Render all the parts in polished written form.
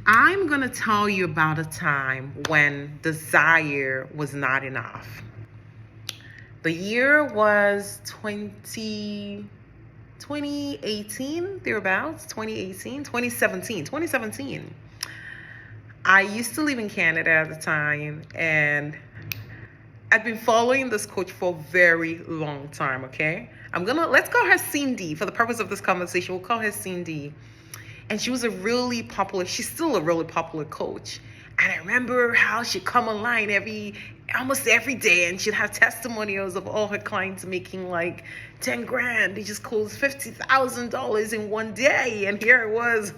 I'm going to tell you about a time when desire was not enough. The year was 2018, thereabouts, 2018, 2017, 2017. I used to live in Canada at the time, and I've been following this coach for a very long time, okay? Let's call her Cindy for the purpose of this conversation. We'll call her Cindy. And she was she's still a really popular coach. And I remember how she'd come online almost every day, and she'd have testimonials of all her clients making like 10 grand. They just closed $50,000 in one day. And here I was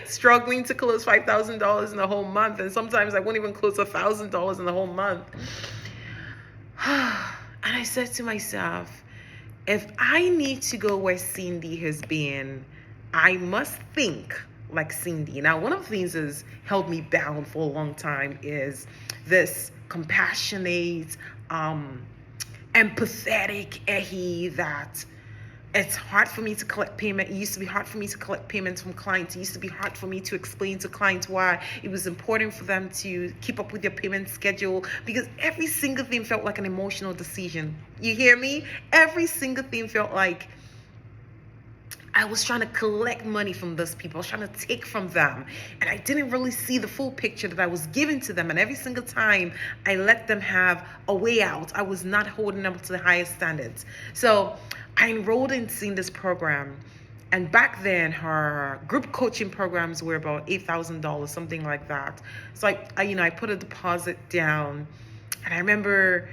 struggling to close $5,000 in a whole month. And sometimes I wouldn't even close $1,000 in the whole month. And I said to myself, if I need to go where Cindy has been, I must think like Cindy. Now, one of the things that's held me bound for a long time is this compassionate, empathetic Ehi that it's hard for me to collect payment. It used to be hard for me to collect payments from clients. It used to be hard for me to explain to clients why it was important for them to keep up with their payment schedule, because every single thing felt like an emotional decision. You hear me? Every single thing felt like I was trying to collect money from those people. I was trying to take from them. And I didn't really see the full picture that I was giving to them. And every single time I let them have a way out, I was not holding them to the highest standards. So I enrolled in this program. And back then, her group coaching programs were about $8,000, something like that. So I put a deposit down. And I remember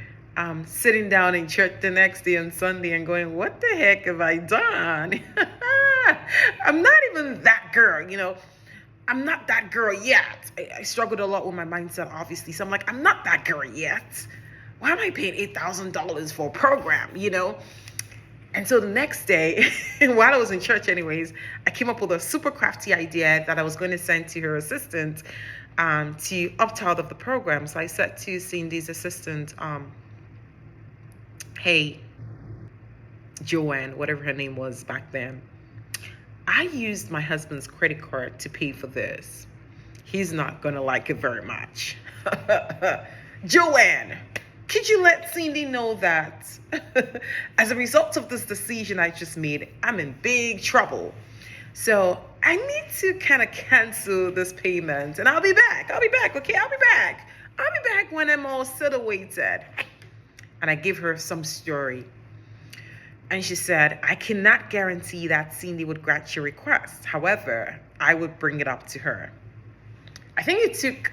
sitting down in church the next day on Sunday and going, what the heck have I done? I'm not even that girl. I'm not that girl yet. I struggled a lot with my mindset, obviously. So I'm like, I'm not that girl yet. Why am I paying $8,000 for a program, And so the next day, while I was in church anyways, I came up with a super crafty idea that I was going to send to her assistant to opt out of the program. So I said to Cindy's assistant, hey, Joanne, whatever her name was back then, I used my husband's credit card to pay for this. He's not going to like it very much. Joanne, could you let Cindy know that as a result of this decision I just made, I'm in big trouble. So I need to kind of cancel this payment, and I'll be back. Okay? I'll be back when I'm all situated. And I give her some story. And she said, I cannot guarantee that Cindy would grant your request. However, I would bring it up to her. I think it took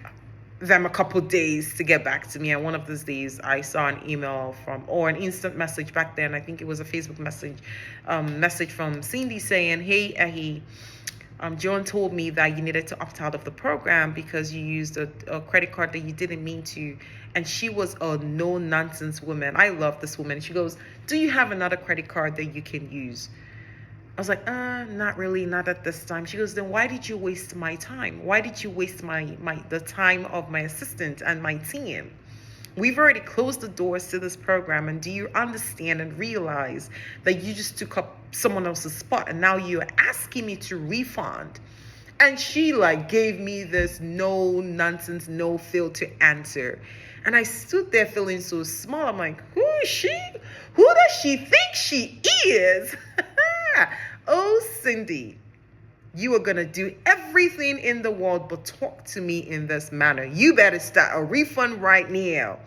them a couple days to get back to me. And one of those days, I saw an email or an instant message back then. I think it was a Facebook message from Cindy saying, hey, Ehi, Joan told me that you needed to opt out of the program because you used a credit card that you didn't mean to. And she was a no-nonsense woman. I love this woman. She goes, do you have another credit card that you can use? I was like, not really, not at this time. She goes, then why did you waste my time? Why did you waste the time of my assistant and my team? We've already closed the doors to this program, and do you understand and realize that you just took up someone else's spot, and now you're asking me to refund? And she gave me this no nonsense, no filter answer. And I stood there feeling so small. I'm like, who is she? Who does she think she is? Oh, Cindy, you are going to do everything in the world but talk to me in this manner. You better start a refund right now.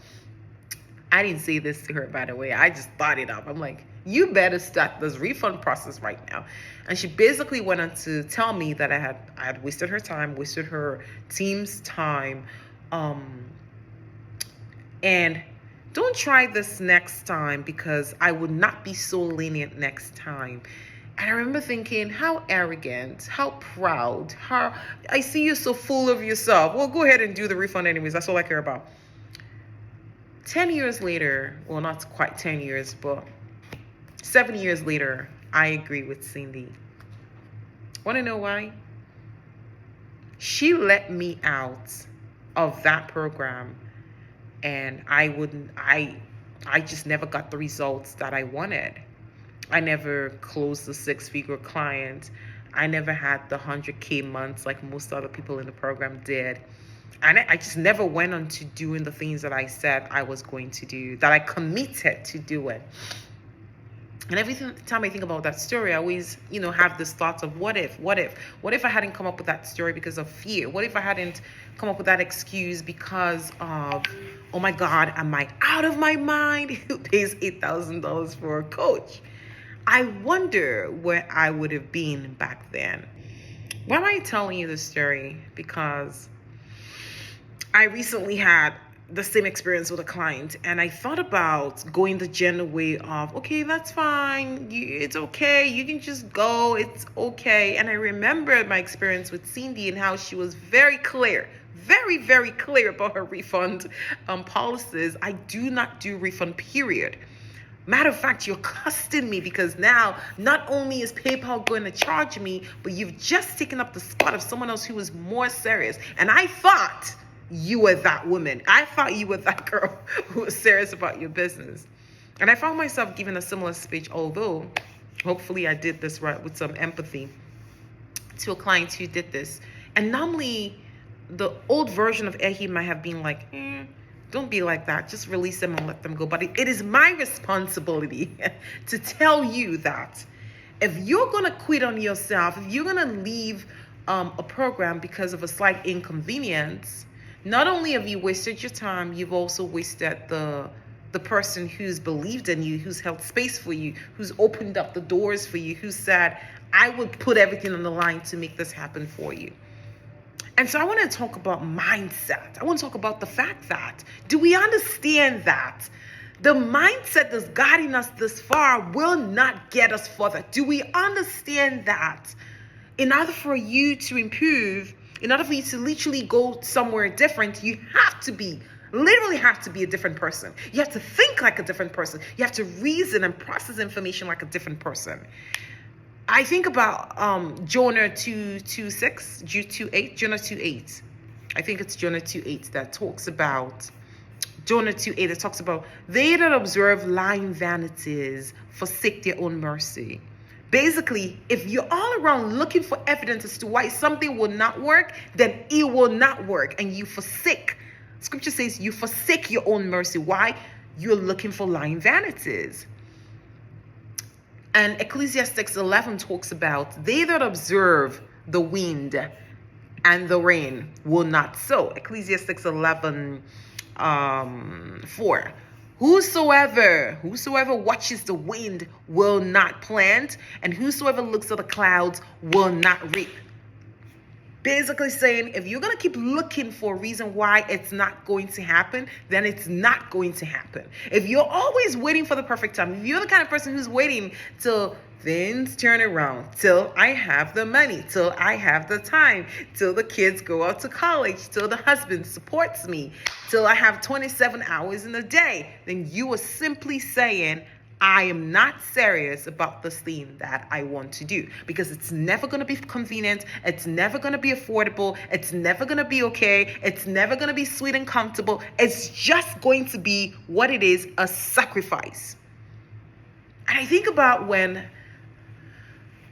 I didn't say this to her, by the way. I just thought it up. I'm like, you better start this refund process right now. And she basically went on to tell me that I had wasted her time, wasted her team's time. And don't try this next time because I would not be so lenient next time. And I remember thinking, how arrogant, how proud, how I see you so full of yourself. Well, go ahead and do the refund anyways. That's all I care about. 10 years later, well, not quite 10 years, but 7 years later, I agree with Cindy. Want to know why? She let me out of that program, and I just never got the results that I wanted. I never closed a 6-figure client. I never had the 100K months like most other people in the program did. And I just never went on to doing the things that I said I was going to do, that I committed to doing. And every time I think about that story, I always, have this thought of what if I hadn't come up with that story because of fear? What if I hadn't come up with that excuse because of, oh my God, am I out of my mind? Who pays $8,000 for a coach? I wonder where I would have been back then. Why am I telling you this story? Because I recently had the same experience with a client, and I thought about going the gender way of, okay, that's fine, it's okay, you can just go, it's okay. And I remembered my experience with Cindy and how she was very clear, very, very clear about her refund policies. I do not do refund, period. Matter of fact, you're costing me, because now not only is PayPal going to charge me, but you've just taken up the spot of someone else who was more serious. And I thought you were that woman. I thought you were that girl who was serious about your business. And I found myself giving a similar speech, although hopefully I did this right with some empathy, to a client who did this. And normally the old version of Ehi might have been like, don't be like that. Just release them and let them go. But it is my responsibility to tell you that if you're going to quit on yourself, if you're going to leave a program because of a slight inconvenience, not only have you wasted your time, you've also wasted the person who's believed in you, who's held space for you, who's opened up the doors for you, who said, I would put everything on the line to make this happen for you. And so I want to talk about mindset. I want to talk about the fact that, do we understand that the mindset that's guiding us this far will not get us further? Do we understand that in order for you to improve, in order for you to literally go somewhere different, you literally have to be a different person. You have to think like a different person. You have to reason and process information like a different person. I think about Jonah 2:8. I think it's Jonah 2:8 that talks about, Jonah 2:8 that talks about, they that observe lying vanities forsake their own mercy. Basically, if you're all around looking for evidence as to why something will not work, then it will not work. And you forsake. Scripture says you forsake your own mercy. Why? You're looking for lying vanities. And Ecclesiastes 11 talks about, they that observe the wind and the rain will not sow. Ecclesiastes 11, 4. Whosoever watches the wind will not plant, and whosoever looks at the clouds will not reap. Basically saying, if you're going to keep looking for a reason why it's not going to happen, then it's not going to happen. If you're always waiting for the perfect time, if you're the kind of person who's waiting till things turn around, till I have the money, till I have the time, till the kids go out to college, till the husband supports me, till I have 27 hours in a day, then you are simply saying, I am not serious about this thing that I want to do, because it's never going to be convenient. It's never going to be affordable. It's never going to be okay. It's never going to be sweet and comfortable. It's just going to be what it is, a sacrifice. And I think about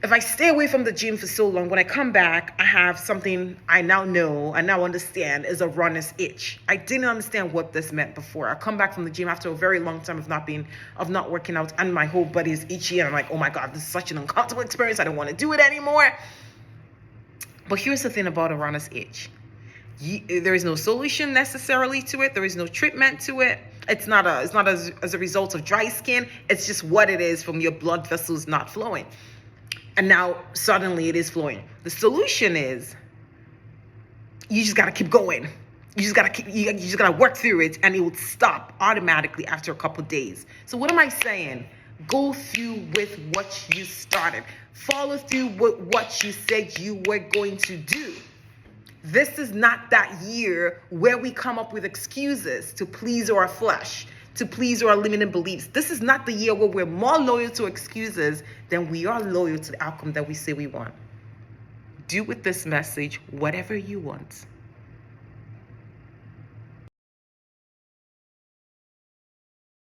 if I stay away from the gym for so long, when I come back, I have something I now know, I now understand is a runner's itch. I didn't understand what this meant before. I come back from the gym after a very long time of not working out, and my whole body is itchy, and I'm like, oh my God, this is such an uncomfortable experience. I don't want to do it anymore. But here's the thing about a runner's itch. There is no solution necessarily to it. There is no treatment to it. It's not as a result of dry skin. It's just what it is from your blood vessels not flowing. And now suddenly it is flowing. The solution is you just got to keep going. You just got to work through it, and it will stop automatically after a couple of days. So what am I saying? Go through with what you started. Follow through with what you said you were going to do. This is not that year where we come up with excuses to please our flesh, to please our limiting beliefs. This is not the year where we're more loyal to excuses than we are loyal to the outcome that we say we want. Do with this message whatever you want.